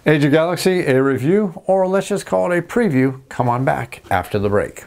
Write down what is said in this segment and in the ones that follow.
Age of Galaxy, a review, or let's just call it a preview. Come on back after the break.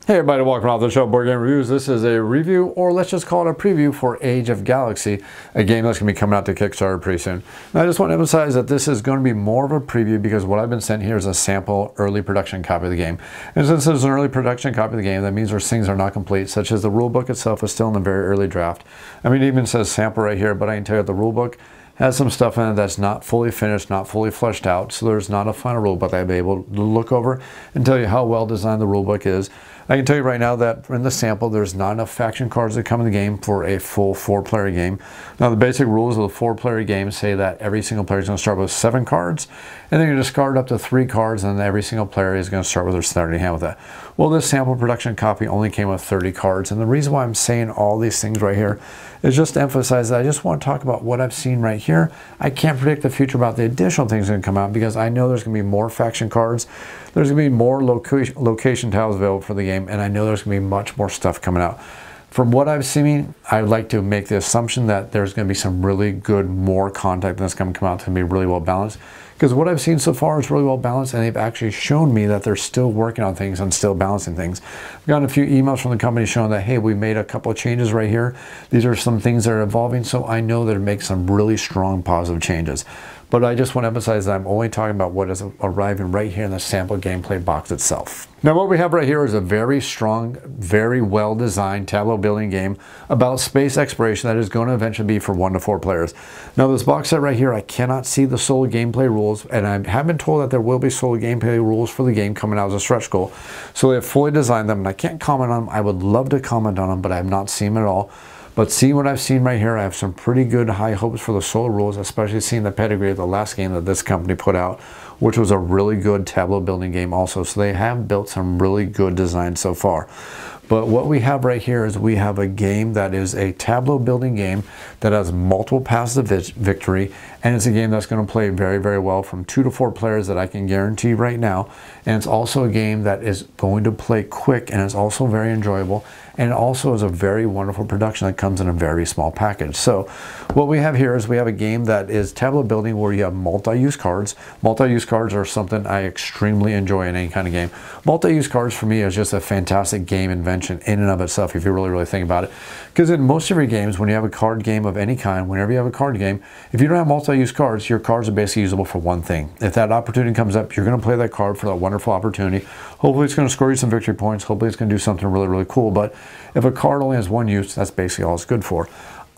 Hey everybody, welcome to the show, Board Game Reviews. This is a review, or let's just call it a preview for Age of Galaxy, a game that's going to be coming out to Kickstarter pretty soon. Now I just want to emphasize that this is going to be more of a preview because what I've been sent here is a sample early production copy of the game. And since there's an early production copy of the game, that means there's things that are not complete, such as the rulebook itself is still in the very early draft. I mean, it even says sample right here, but I can tell you the rulebook has some stuff in it that's not fully finished, not fully fleshed out, so there's not a final rulebook that I'll be able to look over and tell you how well designed the rulebook is. I can tell you right now that in the sample, there's not enough faction cards that come in the game for a full 4-player game. Now, the basic rules of the 4-player game say that every single player is going to start with 7 cards, and then you discard up to 3 cards, and then every single player is going to start with their starting hand with that. Well, this sample production copy only came with 30 cards, and the reason why I'm saying all these things right here is just to emphasize that I just want to talk about what I've seen right here. I can't predict the future about the additional things that are going to come out because I know there's going to be more faction cards. There's going to be more location tiles available for the game, and I know there's going to be much more stuff coming out. From what I've seen, I'd like to make the assumption that there's going to be some really good, more content that's going to come out to be really well balanced. Because what I've seen so far is really well balanced, and they've actually shown me that they're still working on things and still balancing things. I've gotten a few emails from the company showing that, hey, we made a couple of changes right here. These are some things that are evolving, so I know that it makes some really strong positive changes. But I just want to emphasize that I'm only talking about what is arriving right here in the sample gameplay box itself. Now what we have right here is a very strong, very well designed tableau building game about space exploration that is going to eventually be for 1 to 4 players. Now this box set right here, I cannot see the solo gameplay rules, and I have been told that there will be solo gameplay rules for the game coming out as a stretch goal. So they have fully designed them, and I can't comment on them. I would love to comment on them, but I have not seen them at all. But seeing what I've seen right here, I have some pretty good high hopes for the solo rules, especially seeing the pedigree of the last game that this company put out, which was a really good tableau building game also. So they have built some really good designs so far. But what we have right here is we have a game that is a tableau building game that has multiple paths of victory, and it's a game that's going to play very, very well from 2 to 4 players that I can guarantee right now. And it's also a game that is going to play quick, and it's also very enjoyable, and it also is a very wonderful production that comes in a very small package. So what we have here is we have a game that is tableau building where you have multi-use cards. Multi-use cards are something I extremely enjoy in any kind of game. Multi-use cards for me is just a fantastic game invention in and of itself if you really think about it. Because in most of your games, when you have a card game of any kind, whenever you have a card game, if you don't have multi-use cards, your cards are basically usable for one thing. If that opportunity comes up, you're going to play that card for that wonderful opportunity. Hopefully it's going to score you some victory points. Hopefully it's going to do something really cool. But if a card only has one use, that's basically all it's good for.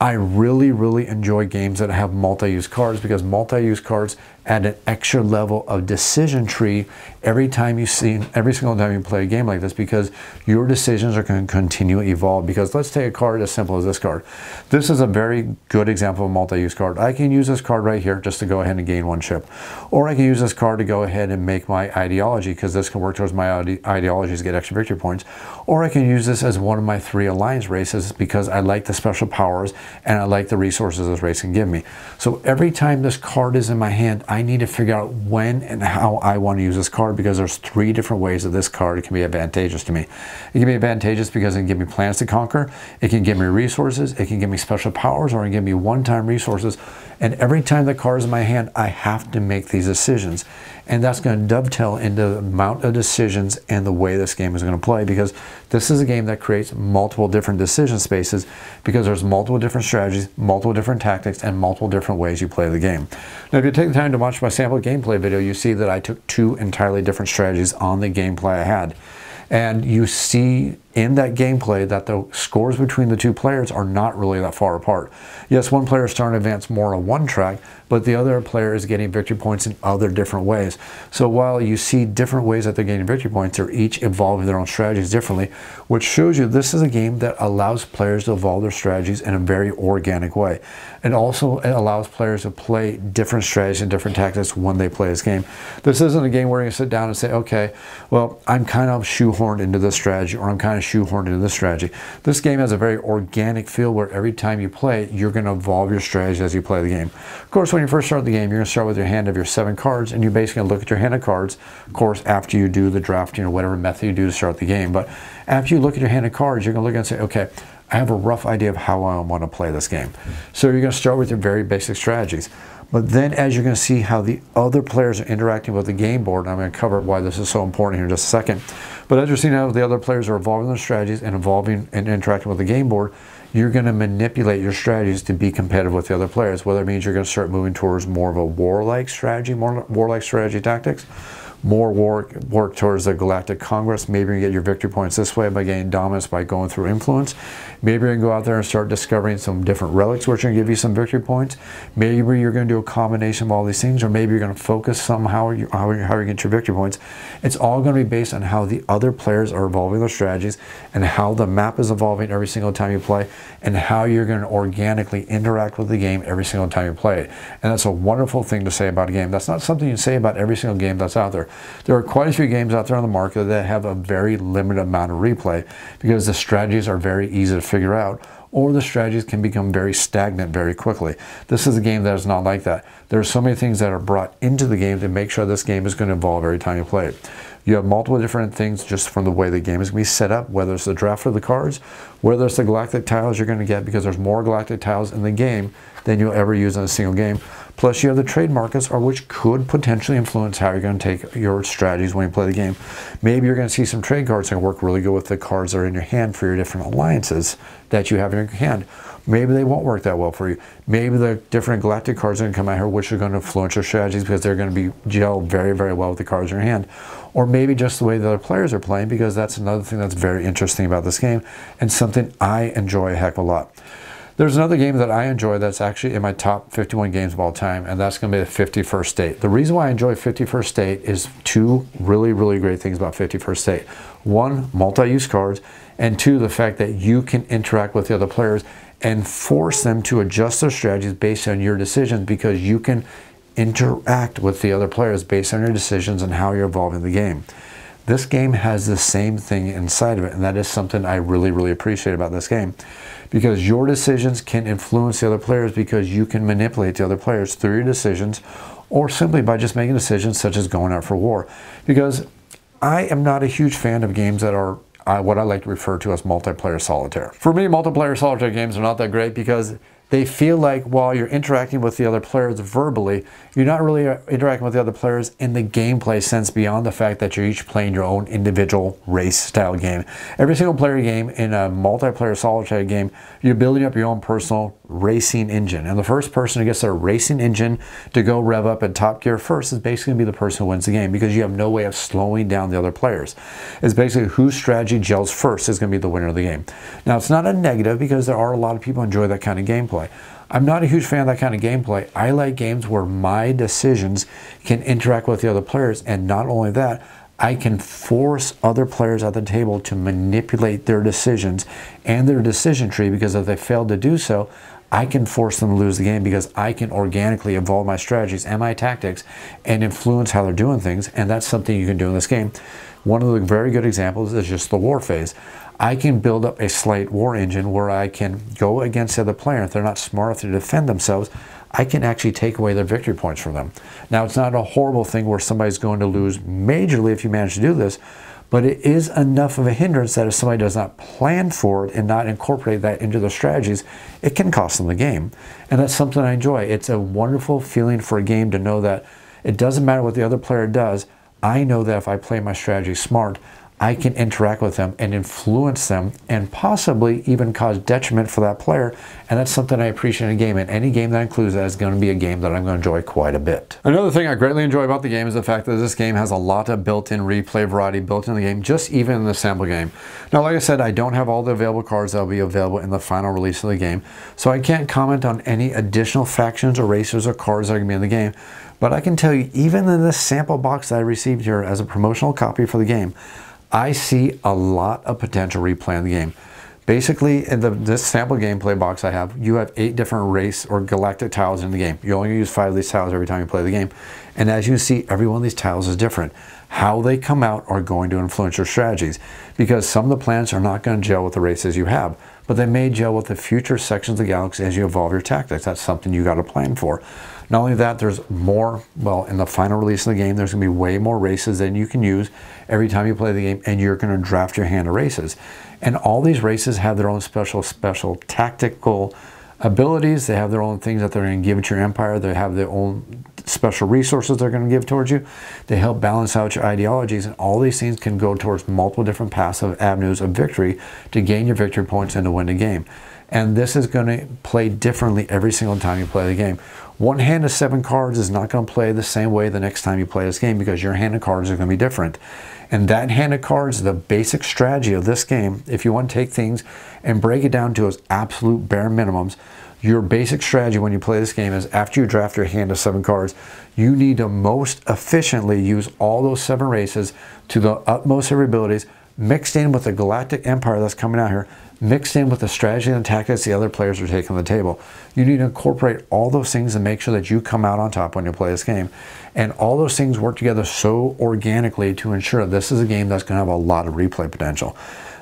I really enjoy games that have multi-use cards because multi-use cards add an extra level of decision tree every single time you play a game like this, because your decisions are going to continue to evolve. Because let's take a card as simple as this card. This is a very good example of a multi-use card. I can use this card right here just to go ahead and gain 1 ship. Or I can use this card to go ahead and make my ideology, because this can work towards my ideologies, get extra victory points. Or I can use this as one of my 3 alliance races because I like the special powers and I like the resources this race can give me. So every time this card is in my hand, I need to figure out when and how I want to use this card, because there's 3 different ways that this card can be advantageous to me. It can be advantageous because it can give me plans to conquer, it can give me resources, it can give me special powers, or it can give me one-time resources. And every time the card is in my hand, I have to make these decisions. And that's going to dovetail into the amount of decisions and the way this game is going to play, because this is a game that creates multiple different decision spaces, because there's multiple different strategies, multiple different tactics, and multiple different ways you play the game. Now, if you take the time to watch my sample gameplay video, you see that I took 2 entirely different strategies on the gameplay I had. And you see in that gameplay that the scores between the 2 players are not really that far apart. Yes, one player is starting to advance more on one track, but the other player is getting victory points in other different ways. So while you see different ways that they're getting victory points, they're each evolving their own strategies differently, which shows you this is a game that allows players to evolve their strategies in a very organic way. And also it allows players to play different strategies and different tactics when they play this game. This isn't a game where you sit down and say, okay, well, I'm kind of shoehorned into this strategy, or I'm kind of shoehorned into the strategy. This game has a very organic feel where every time you play it, you're going to evolve your strategy as you play the game. Of course, when you first start the game, you're going to start with your hand of your 7 cards, and you basically look at your hand of cards, of course, after you do the drafting or whatever method you do to start the game. But after you look at your hand of cards, you're going to look and say, okay, I have a rough idea of how I want to play this game. So you're going to start with your very basic strategies. But then as you're going to see how the other players are interacting with the game board, and I'm going to cover why this is so important here in just a second. But as you're seeing how the other players are evolving their strategies and evolving and interacting with the game board, you're going to manipulate your strategies to be competitive with the other players, whether it means you're going to start moving towards more of a warlike strategy, more warlike strategy tactics, more work towards the Galactic Congress. Maybe you get your victory points this way by gaining dominance by going through influence. Maybe you can go out there and start discovering some different relics which are going to give you some victory points. Maybe you're going to do a combination of all these things, or maybe you're going to focus somehow how you get your victory points. It's all going to be based on how the other players are evolving their strategies and how the map is evolving every single time you play, and how you're going to organically interact with the game every single time you play it. And that's a wonderful thing to say about a game. That's not something you say about every single game that's out there. There are quite a few games out there on the market that have a very limited amount of replay because the strategies are very easy to figure out, or the strategies can become very stagnant very quickly. This is a game that is not like that. There are so many things that are brought into the game to make sure this game is going to evolve every time you play it. You have multiple different things just from the way the game is going to be set up, whether it's the draft of the cards, whether it's the galactic tiles you're going to get, because there's more galactic tiles in the game than you'll ever use in a single game. Plus you have the trade markets, or which could potentially influence how you're going to take your strategies when you play the game. Maybe you're going to see some trade cards that work really good with the cards that are in your hand for your different alliances that you have in your hand. Maybe they won't work that well for you. Maybe the different galactic cards are going to come out here which are going to influence your strategies because they're going to be gelled very, very well with the cards in your hand. Or maybe just the way the other players are playing, because that's another thing that's very interesting about this game and something I enjoy a heck of a lot. There's another game that I enjoy that's actually in my top 51 games of all time, and that's going to be the 51st State. The reason why I enjoy 51st State is two really, really great things about 51st State. One, multi-use cards, and two, the fact that you can interact with the other players and force them to adjust their strategies based on your decisions, because you can interact with the other players based on your decisions and how you're evolving the game. This game has the same thing inside of it, and that is something I really, really appreciate about this game. Because your decisions can influence the other players, because you can manipulate the other players through your decisions, or simply by just making decisions such as going out for war. Because I am not a huge fan of games that are what I like to refer to as multiplayer solitaire. For me, multiplayer solitaire games are not that great because they feel like while you're interacting with the other players verbally, you're not really interacting with the other players in the gameplay sense, beyond the fact that you're each playing your own individual race style game. Every single player game in a multiplayer solitaire game, you're building up your own personal racing engine. And the first person who gets their racing engine to go rev up in top gear first is basically going to be the person who wins the game, because you have no way of slowing down the other players. It's basically whose strategy gels first is going to be the winner of the game. Now, it's not a negative, because there are a lot of people who enjoy that kind of gameplay. I'm not a huge fan of that kind of gameplay. I like games where my decisions can interact with the other players, and not only that, I can force other players at the table to manipulate their decisions and their decision tree, because if they fail to do so, I can force them to lose the game, because I can organically evolve my strategies and my tactics and influence how they're doing things, and that's something you can do in this game. One of the very good examples is just the war phase. I can build up a slight war engine where I can go against the other player. If they're not smart enough to defend themselves, I can actually take away their victory points from them. Now, it's not a horrible thing where somebody's going to lose majorly if you manage to do this, but it is enough of a hindrance that if somebody does not plan for it and not incorporate that into their strategies, it can cost them the game. And that's something I enjoy. It's a wonderful feeling for a game to know that it doesn't matter what the other player does. I know that if I play my strategy smart, I can interact with them and influence them and possibly even cause detriment for that player. And that's something I appreciate in a game. And any game that includes that is going to be a game that I'm going to enjoy quite a bit. Another thing I greatly enjoy about the game is the fact that this game has a lot of built-in replay variety built in the game, just even in the sample game. Now, like I said, I don't have all the available cards that will be available in the final release of the game, so I can't comment on any additional factions or races or cards that are going to be in the game. But I can tell you, even in this sample box that I received here as a promotional copy for the game, I see a lot of potential replay in the game. Basically, in this sample gameplay box I have, you have 8 different race or galactic tiles in the game. You only use 5 of these tiles every time you play the game. And as you see, every one of these tiles is different. How they come out are going to influence your strategies, because some of the planets are not going to gel with the races you have, but they may gel with the future sections of the galaxy as you evolve your tactics. That's something you got to plan for. Not only that, there's more, well, in the final release of the game, there's going to be way more races than you can use every time you play the game, and you're going to draft your hand of races. And all these races have their own special tactical abilities. They have their own things that they're going to give to your empire. They have their own special resources they're going to give towards you. They help balance out your ideologies, and all these things can go towards multiple different passive avenues of victory to gain your victory points and to win the game. And this is going to play differently every single time you play the game. One hand of 7 cards is not going to play the same way the next time you play this game, because your hand of cards are going to be different. And that hand of cards, the basic strategy of this game, if you want to take things and break it down to its absolute bare minimums, your basic strategy when you play this game is, after you draft your hand of 7 cards, you need to most efficiently use all those 7 races to the utmost of your abilities, mixed in with the galactic empire that's coming out here, mixed in with the strategy and tactics the other players are taking on the table. You need to incorporate all those things and make sure that you come out on top when you play this game. And all those things work together so organically to ensure this is a game that's going to have a lot of replay potential.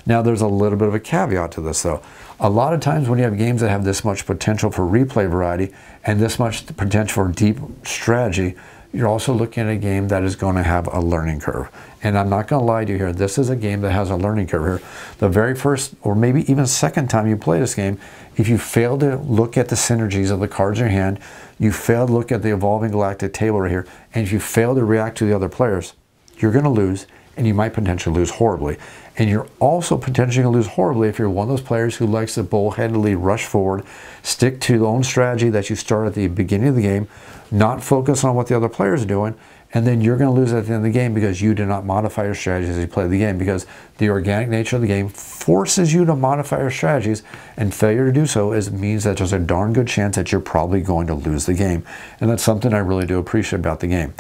Now, there's a little bit of a caveat to this, though. A lot of times when you have games that have this much potential for replay variety and this much potential for deep strategy, you're also looking at a game that is going to have a learning curve. And I'm not going to lie to you here, this is a game that has a learning curve here. The very first, or maybe even second time you play this game, if you fail to look at the synergies of the cards in your hand, you fail to look at the evolving galactic table right here, and if you fail to react to the other players, you're going to lose, and you might potentially lose horribly. And you're also potentially going to lose horribly if you're one of those players who likes to bullheadedly rush forward, stick to the own strategy that you start at the beginning of the game, not focus on what the other players are doing, and then you're going to lose at the end of the game because you did not modify your strategies as you play the game, because the organic nature of the game forces you to modify your strategies, and failure to do so means that there's a darn good chance that you're probably going to lose the game. And that's something I really do appreciate about the game.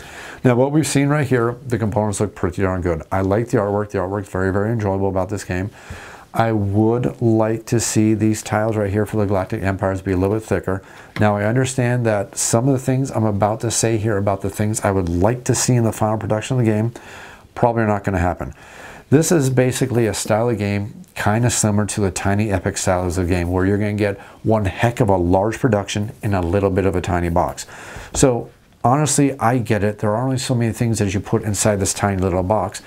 Now, what we've seen right here, the components look pretty darn good. I like the artwork. The artwork's very, very enjoyable about this game. I would like to see these tiles right here for the Galactic Empires be a little bit thicker. Now, I understand that some of the things I'm about to say here about the things I would like to see in the final production of the game probably are not going to happen. This is basically a style of game kind of similar to the tiny epic styles of game, where you're going to get one heck of a large production in a little bit of a tiny box. So honestly, I get it. There are only so many things that you put inside this tiny little box.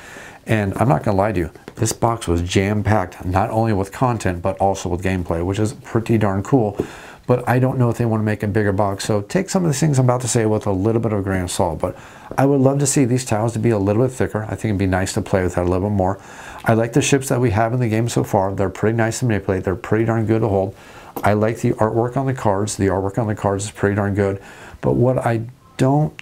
And I'm not going to lie to you, this box was jam-packed, not only with content, but also with gameplay, which is pretty darn cool. But I don't know if they want to make a bigger box. So take some of the things I'm about to say with a little bit of a grain of salt. But I would love to see these tiles to be a little bit thicker. I think it'd be nice to play with that a little bit more. I like the ships that we have in the game so far. They're pretty nice to manipulate. They're pretty darn good to hold. I like the artwork on the cards. The artwork on the cards is pretty darn good. But what I don't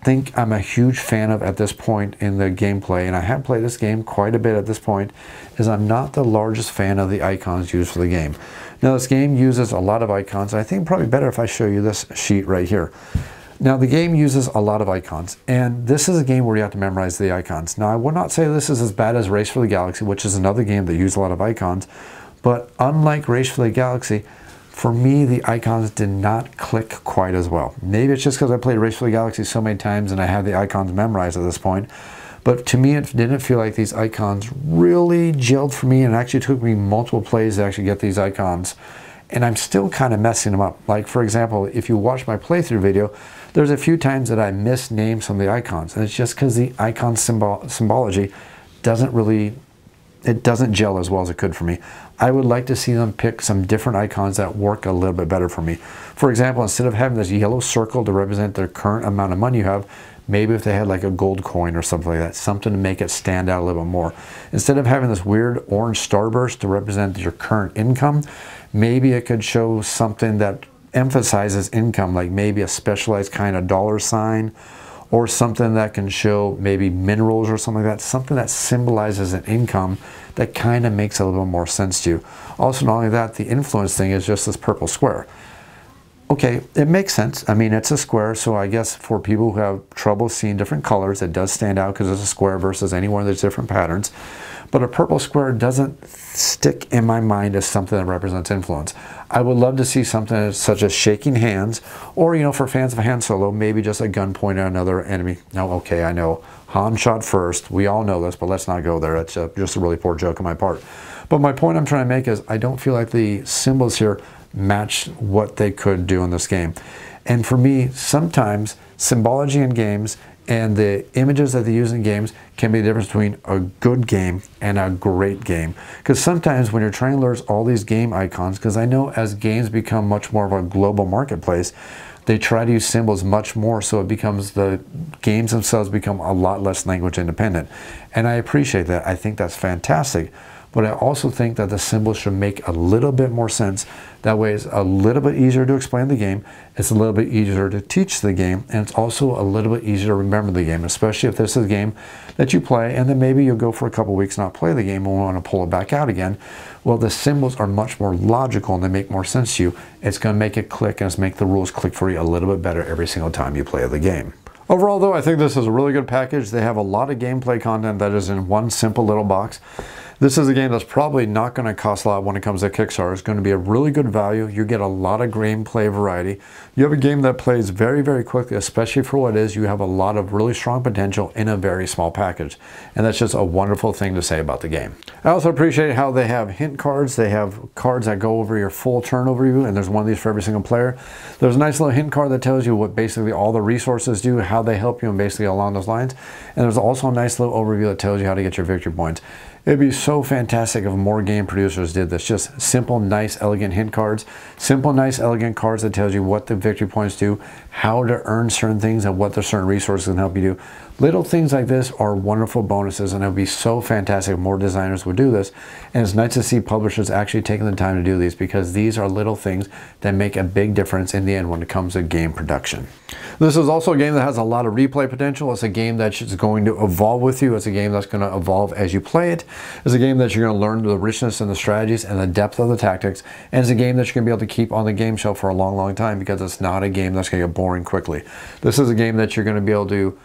think I'm a huge fan of at this point in the gameplay, and I have played this game quite a bit at this point, is I'm not the largest fan of the icons used for the game. Now, this game uses a lot of icons. I think probably better if I show you this sheet right here. Now, the game uses a lot of icons, and this is a game where you have to memorize the icons. Now, I would not say this is as bad as Race for the Galaxy, which is another game that uses a lot of icons, but unlike Race for the Galaxy, for me, the icons did not click quite as well. Maybe it's just because I played Race for the Galaxy so many times and I have the icons memorized at this point. But to me, it didn't feel like these icons really gelled for me, and it actually took me multiple plays to actually get these icons. And I'm still kind of messing them up. Like, for example, if you watch my playthrough video, there's a few times that I misnamed some of the icons. And it's just because the icon symbology doesn't really, it doesn't gel as well as it could for me. I would like to see them pick some different icons that work a little bit better for me. For example, instead of having this yellow circle to represent the current amount of money you have, maybe if they had like a gold coin or something like that, something to make it stand out a little bit more. Instead of having this weird orange starburst to represent your current income, maybe it could show something that emphasizes income, like maybe a specialized kind of dollar sign, or something that can show maybe minerals or something like that, something that symbolizes an income that kind of makes a little more sense to you. Also, not only that, the influence thing is just this purple square. Okay, it makes sense. I mean, it's a square, so I guess for people who have trouble seeing different colors, it does stand out because it's a square versus any one of those different patterns. but a purple square doesn't stick in my mind as something that represents influence. I would love to see something such as shaking hands, or, you know, for fans of Han Solo, maybe just a gun pointed at another enemy. Now, okay, I know Han shot first. We all know this, but let's not go there. That's just a really poor joke on my part. But my point I'm trying to make is I don't feel like the symbols here match what they could do in this game. And for me, sometimes symbology in games and the images that they use in games can be the difference between a good game and a great game. Because sometimes when you're trying to learn all these game icons, because I know as games become much more of a global marketplace, they try to use symbols much more, so it becomes, the games themselves become a lot less language independent. And I appreciate that. I think that's fantastic. But I also think that the symbols should make a little bit more sense. That way it's a little bit easier to explain the game, it's a little bit easier to teach the game, and it's also a little bit easier to remember the game, especially if this is a game that you play and then maybe you'll go for a couple weeks and not play the game and want to pull it back out again. Well, the symbols are much more logical and they make more sense to you. It's going to make it click, and it's make the rules click for you a little bit better every single time you play the game. Overall though, I think this is a really good package. They have a lot of gameplay content that is in one simple little box. This is a game that's probably not going to cost a lot when it comes to Kickstarter. It's going to be a really good value. You get a lot of gameplay variety. You have a game that plays very, very quickly, especially for what it is. You have a lot of really strong potential in a very small package. And that's just a wonderful thing to say about the game. I also appreciate how they have hint cards. They have cards that go over your full turn overview, and there's one of these for every single player. There's a nice little hint card that tells you what basically all the resources do, how they help you, and basically along those lines. And there's also a nice little overview that tells you how to get your victory points. It'd be so fantastic if more game producers did this. Just simple, nice, elegant hint cards. Simple, nice, elegant cards that tells you what the victory points do, how to earn certain things, and what the certain resources can help you do. Little things like this are wonderful bonuses, and it would be so fantastic if more designers would do this. And it's nice to see publishers actually taking the time to do these, because these are little things that make a big difference in the end when it comes to game production. This is also a game that has a lot of replay potential. It's a game that's going to evolve with you. It's a game that's going to evolve as you play it. It's a game that you're going to learn the richness and the strategies and the depth of the tactics. And it's a game that you're going to be able to keep on the game shelf for a long, long time, because it's not a game that's going to get boring quickly. This is a game that you're going to be able to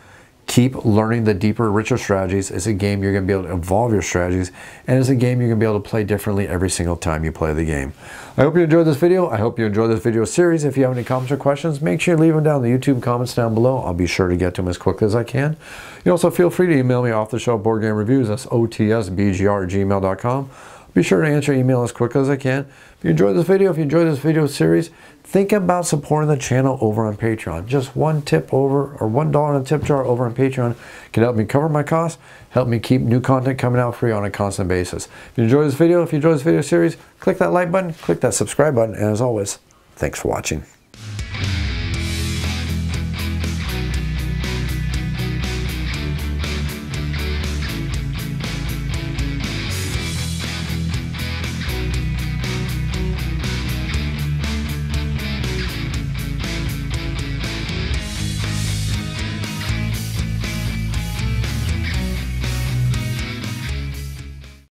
keep learning the deeper, richer strategies. It's a game you're going to be able to evolve your strategies, and it's a game you're going to be able to play differently every single time you play the game. I hope you enjoyed this video. I hope you enjoyed this video series. If you have any comments or questions, make sure you leave them down in the YouTube comments down below. I'll be sure to get to them as quickly as I can. You also feel free to email me off the shelf board game reviews. That's otsbgr@gmail.com. Be sure to answer email as quickly as I can. If you enjoyed this video, if you enjoyed this video series, think about supporting the channel over on Patreon. Just one tip over, or $1 in a tip jar over on Patreon can help me cover my costs, help me keep new content coming out for you on a constant basis. If you enjoyed this video, if you enjoyed this video series, click that like button, click that subscribe button, and as always, thanks for watching.